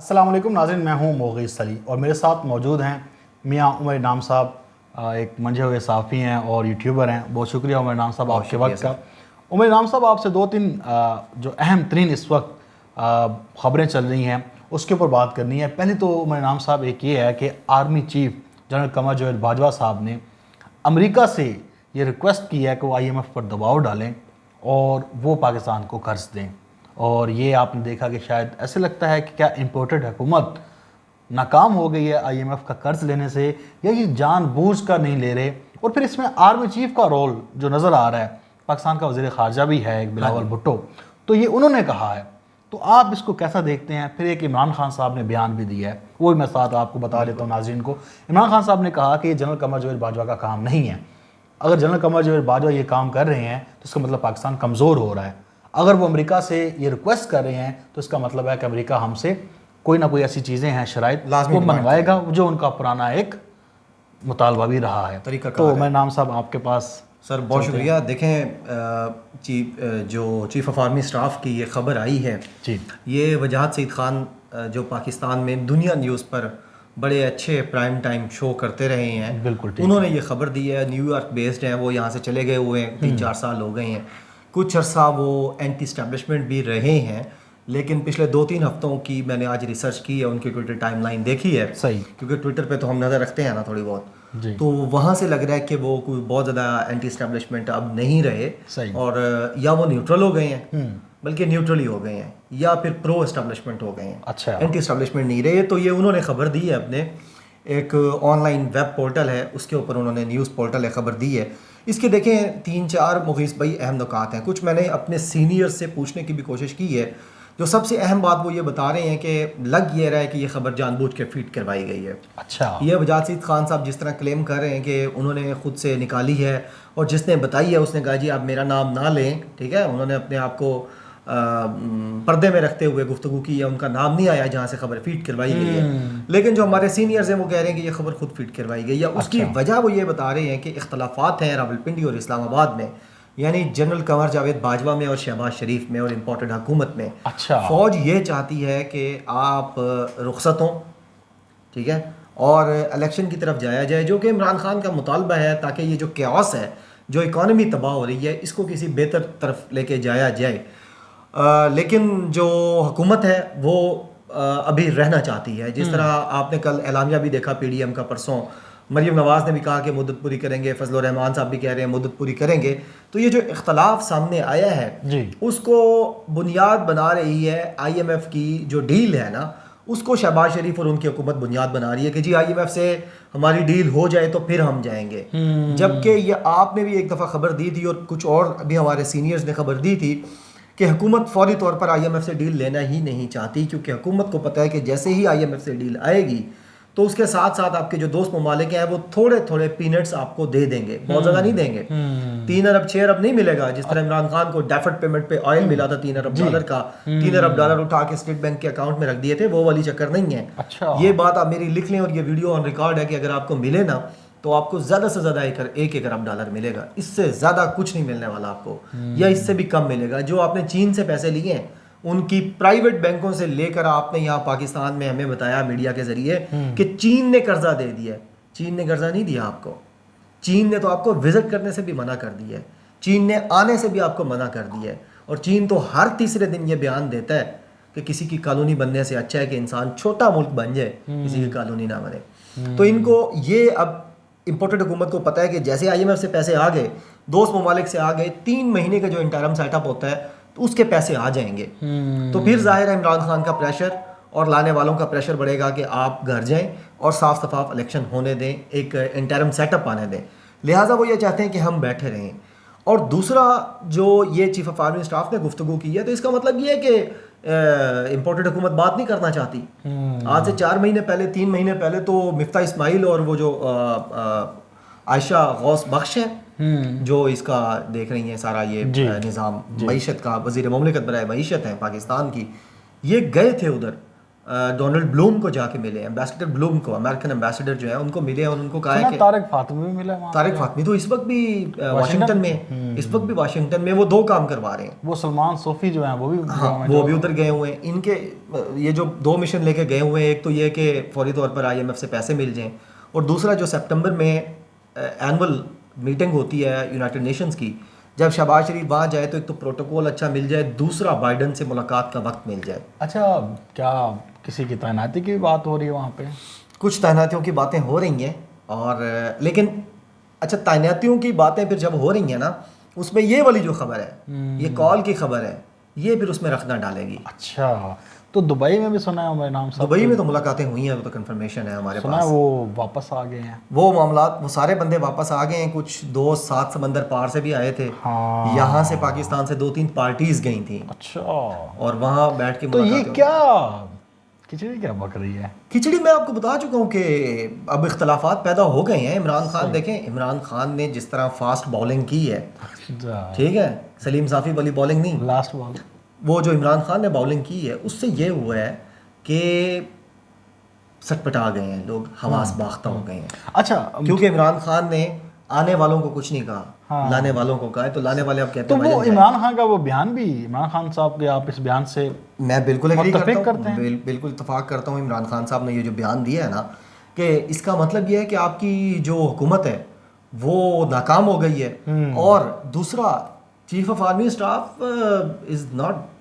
السلام علیکم ناظرین، میں ہوں مغیث علی اور میرے ساتھ موجود ہیں میاں عمر انعام صاحب، ایک منجھے ہوئے صحافی ہیں اور یوٹیوبر ہیں۔ بہت شکریہ عمر انعام صاحب آپ کے وقت کا۔ عمر انعام صاحب، آپ سے دو تین جو اہم ترین اس وقت خبریں چل رہی ہیں اس کے اوپر بات کرنی ہے۔ پہلی تو عمر انعام صاحب ایک یہ ہے کہ army chief general Qamar Javed Bajwa صاحب نے امریکہ سے یہ ریکویسٹ کی ہے کہ وہ IMF پر دباؤ ڈالیں اور وہ پاکستان کو قرض دیں، اور یہ آپ نے دیکھا کہ شاید ایسے لگتا ہے کہ کیا امپورٹڈ حکومت ناکام ہو گئی ہے IMF کا قرض لینے سے، یا یہ جان بوجھ کر نہیں لے رہے۔ اور پھر اس میں آرمی چیف کا رول جو نظر آ رہا ہے، پاکستان کا وزیر خارجہ بھی ہے ایک بلاول بھٹو، تو یہ انہوں نے کہا ہے، تو آپ اس کو کیسا دیکھتے ہیں؟ پھر ایک عمران خان صاحب نے بیان بھی دیا ہے، وہ بھی میں ساتھ آپ کو بتا دیتا ہوں ناظرین کو۔ عمران خان صاحب نے کہا کہ یہ جنرل قمر جاوید باجوہ کا کام نہیں ہے۔ اگر جنرل قمر جاوید باجوہ یہ کام کر رہے ہیں تو اس کا مطلب پاکستان کمزور ہو رہا ہے۔ اگر وہ امریکہ سے یہ ریکویسٹ کر رہے ہیں تو اس کا مطلب ہے کہ امریکہ ہم سے کوئی نہ کوئی ایسی چیزیں ہیں، شرائط لازمی منوائے گا، جو ان کا پرانا ایک مطالبہ بھی رہا ہے۔ تو میں نام صاحب آپ کے پاس سر بہت شکریہ۔ دیکھیں، جو چیف آف آرمی اسٹاف کی یہ خبر آئی ہے، یہ وجاہت سعید خان جو پاکستان میں دنیا نیوز پر بڑے اچھے پرائم ٹائم شو کرتے رہے ہیں، بالکل انہوں نے یہ خبر دی ہے۔ نیو یارک بیسڈ ہیں، وہ یہاں سے چلے گئے ہوئے ہیں، 3-4 سال ہو گئے ہیں۔ کچھ عرصہ وہ اینٹی اسٹیبلشمنٹ بھی رہے ہیں، لیکن پچھلے 2-3 ہفتوں کی میں نے آج ریسرچ کی ہے، ان کی ٹویٹر ٹائم لائن دیکھی ہے، صحیح، کیونکہ ٹویٹر پہ تو ہم نظر رکھتے ہیں نا تھوڑی بہت، جی، تو وہاں سے لگ رہا ہے کہ وہ کوئی بہت زیادہ اینٹی اسٹیبلشمنٹ اب نہیں رہے، اور یا وہ نیوٹرل ہو گئے ہیں، بلکہ نیوٹرل ہی ہو گئے ہیں، یا پھر پرو اسٹیبلشمنٹ ہو گئے ہیں، اچھا، اینٹی اسٹیبلشمنٹ نہیں رہے۔ تو یہ انہوں نے خبر دی ہے، اپنے ایک آن لائن ویب پورٹل ہے اس کے اوپر انہوں نے نیوز پورٹل ہے خبر دی ہے۔ اس کے دیکھیں 3-4 مغیث بھائی اہم نکات ہیں۔ کچھ میں نے اپنے سینئر سے پوچھنے کی بھی کوشش کی ہے، جو سب سے اہم بات وہ یہ بتا رہے ہیں کہ لگ یہ رہا ہے کہ یہ خبر جان بوجھ کے فیڈ کروائی گئی ہے۔ اچھا، یہ وجاہت سعید خان صاحب جس طرح کلیم کر رہے ہیں کہ انہوں نے خود سے نکالی ہے، اور جس نے بتائی ہے اس نے کہا جی آپ میرا نام نہ لیں، ٹھیک ہے، انہوں نے اپنے آپ کو پردے میں رکھتے ہوئے گفتگو کی ہے، ان کا نام نہیں آیا جہاں سے خبر فیڈ کروائی گئی ہے، لیکن جو ہمارے سینئرز ہیں وہ کہہ رہے ہیں کہ یہ خبر خود فیڈ کروائی گئی ہے۔ اس کی وجہ وہ یہ بتا رہے ہیں کہ اختلافات ہیں راولپنڈی اور اسلام آباد میں، یعنی جنرل قمر جاوید باجوہ میں اور شہباز شریف میں اور امپورٹڈ حکومت میں۔ فوج یہ چاہتی ہے کہ آپ رخصت ہوں، ٹھیک ہے، اور الیکشن کی طرف جایا جائے، جو کہ عمران خان کا مطالبہ ہے، تاکہ یہ جو کیوس ہے، جو اکانومی تباہ ہو رہی ہے، اس کو کسی بہتر طرف لے کے جایا جائے۔ لیکن جو حکومت ہے وہ ابھی رہنا چاہتی ہے، جس طرح آپ نے کل اعلامیہ بھی دیکھا PDM کا، پرسوں مریم نواز نے بھی کہا کہ مدت پوری کریں گے، فضل الرحمان صاحب بھی کہہ رہے ہیں مدت پوری کریں گے۔ تو یہ جو اختلاف سامنے آیا ہے اس کو بنیاد بنا رہی ہے IMF کی جو ڈیل ہے نا، اس کو شہباز شریف اور ان کی حکومت بنیاد بنا رہی ہے کہ جی IMF سے ہماری ڈیل ہو جائے تو پھر ہم جائیں گے۔ جبکہ یہ آپ نے بھی ایک دفعہ خبر دی تھی، اور کچھ اور بھی ہمارے سینئرز نے خبر دی تھی، کہ حکومت فوری طور پر IMF سے ڈیل لینا ہی نہیں چاہتی، کیونکہ حکومت کو پتہ ہے کہ جیسے ہی IMF سے ڈیل آئے گی تو اس کے ساتھ ساتھ آپ کے جو دوست ممالک ہیں وہ تھوڑے تھوڑے پینٹس آپ کو دے دیں گے، بہت زیادہ نہیں دیں گے۔ 3 ارب 6 ارب نہیں ملے گا، جس طرح عمران خان کو ڈیفرڈ پیمنٹ پہ آئل ملا تھا $3 ارب کا، $3 ارب اٹھا کے اسٹیٹ بینک کے اکاؤنٹ میں رکھ دیے تھے، وہ والی چکر نہیں ہے۔ یہ بات آپ میری لکھ لیں، اور یہ ویڈیو آن ریکارڈ ہے کہ اگر آپ کو ملے نا تو آپ کو زیادہ سے زیادہ $1 ارب ملے گا، اس سے زیادہ کچھ نہیں ملنے والا آپ کو، یا اس سے بھی کم ملے گا۔ جو آپ نے چین سے پیسے لیے ہیں ان کی پرائیویٹ بینکوں سے لے کر آپ نے یہاں پاکستان میں ہمیں بتایا میڈیا کے ذریعے کہ چین نے قرضہ دے دیا ہے۔ چین نے قرضہ نہیں دیا آپ کو، چین نے تو آپ کو وزٹ کرنے سے بھی منع کر دیا ہے، چین نے آنے سے بھی آپ کو منع کر دیا ہے، اور چین تو ہر تیسرے دن یہ بیان دیتا ہے کہ کسی کی کالونی بننے سے اچھا ہے کہ انسان چھوٹا ملک بن جائے، کسی کی کالونی نہ بنے۔ تو ان کو یہ اب امپورٹڈ حکومت کو پتہ ہے کہ جیسے IMF سے پیسے آ گئے، دوست ممالک سے آ گئے، 3 مہینے کا جو انٹرم سیٹ اپ ہوتا ہے تو اس کے پیسے آ جائیں گے، تو پھر ظاہر ہے عمران خان کا پریشر اور لانے والوں کا پریشر بڑھے گا کہ آپ گھر جائیں اور صاف شفاف الیکشن ہونے دیں، ایک انٹرم سیٹ اپ آنے دیں۔ لہٰذا وہ یہ چاہتے ہیں کہ ہم بیٹھے رہیں۔ اور دوسرا جو یہ چیف آف آرمی اسٹاف نے گفتگو کی ہے، تو اس کا مطلب یہ ہے کہ امپورٹڈ حکومت بات نہیں کرنا چاہتی۔ آج سے 4 مہینے پہلے، 3 مہینے پہلے تو مفتاح اسماعیل اور وہ جو عائشہ غوث بخش ہیں جو اس کا دیکھ رہی ہیں سارا یہ نظام معیشت کا، وزیر مملکت برائے معیشت ہیں پاکستان کی، یہ گئے تھے ادھر ڈونلڈ بلوم کو جا کے ملے, ایمبیسڈر بلوم کو, امریکن ایمبیسڈر جو ہے ان کو ملے اور ان کو کہا ہے کہ طارق فاطمی بھی ملا وہاں. طارق فاطمی تو اس وقت بھی واشنگٹن میں, اس وقت بھی واشنگٹن میں وہ 2 کام کروا رہے ہیں. وہ سلمان صوفی جو ہیں وہ بھی وہ بھی ادھر گئے ہوئے ہیں. ان کے یہ جو 2 مشن لے کے گئے ہوئے ہیں, ایک تو یہ کہ فوری طور پر IMF سے پیسے مل جائیں, اور دوسرا جو سپٹمبر میں اینول میٹنگ ہوتی ہے یونائٹڈ نیشنز کی, جب شہباز شریف وہاں جائے تو ایک تو پروٹوکول اچھا مل جائے, دوسرا بائیڈن سے ملاقات کا وقت مل جائے. اچھا, کیا کسی کی تعیناتی کی بات ہو رہی ہے وہاں پہ؟ کچھ تعیناتیوں کی باتیں ہو رہی ہیں, اور لیکن اچھا تعیناتیوں کی باتیں پھر جب ہو رہی ہیں نا, اس میں یہ والی جو خبر ہے, یہ کال کی خبر ہے, یہ پھر اس میں رکھنا ڈالے گی. اچھا, تو دبئی میں بھی سنا ہے عمر نام صاحب؟ دبئی میں تو ملاقاتیں ہوئی ہیں, وہ تو کنفرمیشن ہے ہمارے سنا پاس. ہے وہ واپس آ گئے ہیں. وہ معاملات, وہ سارے بندے واپس آ گئے ہیں. کچھ دوست 7 سمندر پار سے بھی آئے تھے, یہاں سے پاکستان سے 2-3 پارٹیز گئی تھیں. اچھا, اور وہاں بیٹھ کے تو یہ کیا کھچڑی کیا پک رہی ہے؟ کھچڑی میں آپ کو بتا چکا ہوں کہ اب اختلافات پیدا ہو گئے ہیں. عمران خان دیکھیں, عمران خان نے جس طرح فاسٹ بالنگ کی ہے, ٹھیک ہے, سلیم صافی والی بالنگ نہیں, لاسٹ بال, وہ جو عمران خان نے بالنگ کی ہے, اس سے یہ ہوا ہے کہ سٹ پٹا گئے ہیں لوگ, حواس باختہ ہو گئے ہیں. اچھا, کیونکہ عمران خان نے آنے والوں کو کچھ نہیں کہا, لانے والوں کو کہا ہے. تو لانے والے اب کہتے ہیں تو وہ عمران خان کا وہ بیان بھی, عمران خان صاحب کے آپ اس بیان سے میں بالکل ایگری کرتا ہوں, بالکل اتفاق کرتا ہوں. عمران خان صاحب نے یہ جو بیان دیا ہے نا, کہ اس کا مطلب یہ ہے کہ آپ کی جو حکومت ہے وہ ناکام ہو گئی ہے, اور دوسرا chief of army staff is not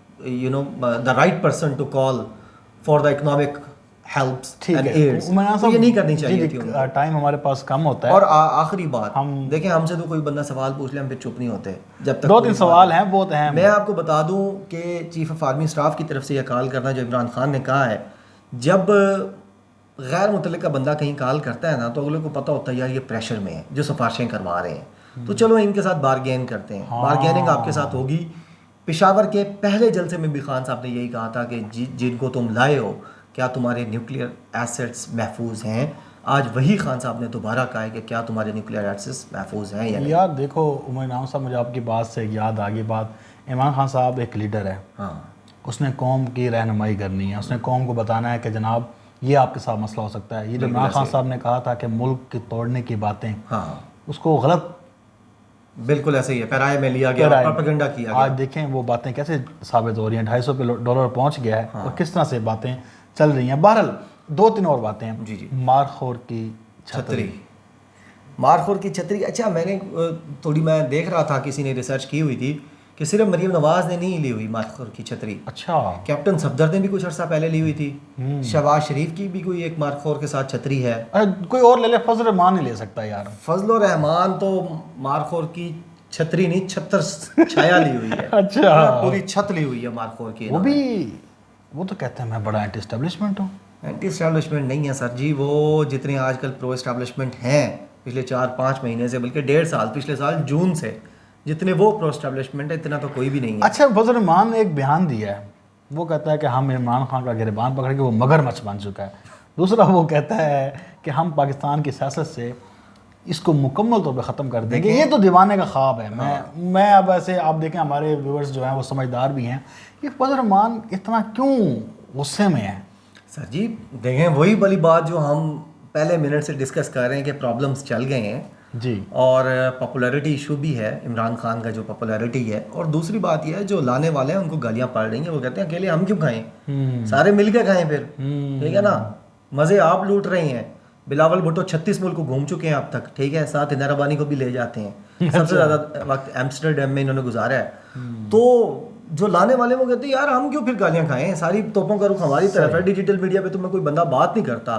the right person to call for the economic helps and aids. یہ نہیں کرنی چاہیے تھی. ٹائم ہمارے پاس کم ہوتا ہے. اور آخری بات, دیکھیں ہم سے تو کوئی بندہ سوال پوچھ لے, ہم پھر چپ نہیں ہوتے جب تک 2-3 سوال ہیں بہت اہم. میں آپ کو بتا دوں کہ چیف آف آرمی اسٹاف کی طرف سے یہ کال کرنا جو عمران خان نے کہا ہے, جب غیر متعلقہ بندہ کہیں کال کرتا ہے نا, تو اگلے کو پتہ ہوتا ہے یار یہ پریشر میں ہے, جو سفارشیں کروا رہے ہیں, تو چلو ان کے ساتھ بارگین کرتے ہیں. بارگیننگ آپ کے ساتھ ہوگی. پشاور کے پہلے جلسے میں بھی خان صاحب نے یہی کہا تھا کہ جن کو تم لائے ہو, کیا تمہارے نیوکلیئر ایسٹس محفوظ ہیں؟ آج وہی خان صاحب نے دوبارہ کہا ہے کہ کیا تمہارے نیوکلیئر ایسٹس محفوظ ہیں یا نہیں. یار دیکھو عمر نام صاحب, مجھے آپ کی بات سے یاد آ گئی بات. عمران خان صاحب ایک لیڈر ہے, ہاں, اس نے قوم کی رہنمائی کرنی ہے, اس نے قوم کو بتانا ہے کہ جناب یہ آپ کے ساتھ مسئلہ ہو سکتا ہے. یہ جو عمران خان صاحب نے کہا تھا کہ ملک کی توڑنے کی باتیں, ہاں, اس کو غلط, بالکل ایسے ہی ہے, پیرائے میں لیا گیا, پروپیگنڈا کیا گیا. آج دیکھیں وہ باتیں کیسے ثابت ہو رہی ہیں, $250 پہنچ گیا ہے, اور کس طرح سے باتیں چل رہی ہیں. بہرحال 2-3 اور باتیں ہیں. جی, مارخور کی چھتری, مارخور کی چھتری. اچھا, میں نے تھوڑی, میں دیکھ رہا تھا کسی نے ریسرچ کی ہوئی تھی کہ صرف مریم نواز نے نہیں لی ہوئی مارخور کی چھتری. اچھا, کیپٹن صفدر نے بھی کچھ عرصہ پہلے لی ہوئی تھی. شہباز شریف کی بھی کوئی ایک مارخور کے ساتھ چھتری ہے. کوئی اور لے لے, فضل الرحمان نہیں لے سکتا یار. فضل الرحمان تو مارخور کی چھتری نہیں, چھتر چھایا لی ہوئی ہے. اچھا, پوری چھت لی ہوئی ہے مارخور کی. وہ بھی, وہ تو کہتے ہیں میں بڑا اینٹی اسٹیبلشمنٹ ہوں. اینٹی اسٹیبلشمنٹ نہیں ہے سر جی, وہ جتنے آج کل پرو اسٹیبلشمنٹ ہیں پچھلے 4-5 مہینے سے, بلکہ 1.5 سال, پچھلے سال جون سے, جتنے وہ پرو اسٹیبلشمنٹ ہے اتنا تو کوئی بھی نہیں ہے. اچھا, فضل الرحمان نے ایک بیان دیا ہے, وہ کہتا ہے کہ ہم عمران خان کا گریبان پکڑ کے وہ مگرمچھ بن چکا ہے. دوسرا وہ کہتا ہے کہ ہم پاکستان کی سیاست سے اس کو مکمل طور پہ ختم کر دیں گے. یہ تو دیوانے کا خواب ہے. میں اب ایسے, آپ دیکھیں ہمارے ویورز جو ہیں وہ سمجھدار بھی ہیں, یہ فضل الرحمان اتنا کیوں غصے میں ہے؟ سر جی دیکھیں, وہی والی بات جو ہم پہلے منٹ سے ڈسکس کر رہے ہیں کہ پرابلمس چل گئے ہیں جی, اور پاپولیرٹی ایشو بھی ہے عمران خان کا, جو پاپولیرٹی ہے. اور دوسری بات یہ ہے جو لانے والے ہیں ان کو گالیاں پڑ رہی ہیں, وہ کہتے ہیں اکیلے ہم کیوں کھائیں, سارے مل کے کھائیں پھر, ٹھیک ہے نا, مزے آپ لوٹ رہے ہیں. بلاول بھٹو 36 ملک کو گھوم چکے ہیں اب تک, ٹھیک ہے, ساتھ ہند ربانی کو بھی لے جاتے ہیں. سب سے زیادہ وقت ایمسٹرڈیم میں انہوں نے گزارا ہے. تو جو لانے والے وہ کہتے ہیں یار ہم کیوں پھر گالیاں کھائیں, ساری توپوں کا رخ ہماری طرف ہے, ڈیجیٹل میڈیا پہ تمہیں کوئی بندہ بات نہیں کرتا.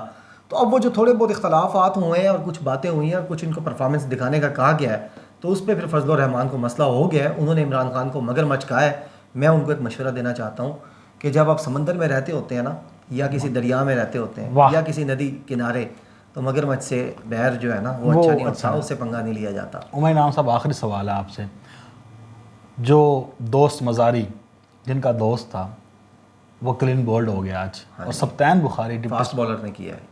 تو اب وہ جو تھوڑے بہت اختلافات ہوئے ہیں اور کچھ باتیں ہوئی ہیں اور کچھ ان کو پرفارمنس دکھانے کا کہا گیا ہے, تو اس پہ پھر فضل الرحمان کو مسئلہ ہو گیا ہے. انہوں نے عمران خان کو مگرمچھ کہا ہے. میں ان کو ایک مشورہ دینا چاہتا ہوں کہ جب آپ سمندر میں رہتے ہوتے ہیں نا, یا کسی دریا میں رہتے ہوتے ہیں, یا کسی ندی کنارے, تو مگرمچھ سے بہر جو ہے نا وہ اچھا نہیں ہوتا, اس سے پنگا نہیں لیا جاتا. عمر نام صاحب, آخری سوال ہے آپ سے. جو دوست مزاری جن کا دوست تھا وہ کلین بولڈ ہو گیا آج, اور سبطین بخاری فاسٹ بالر نے کیا ہے.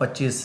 25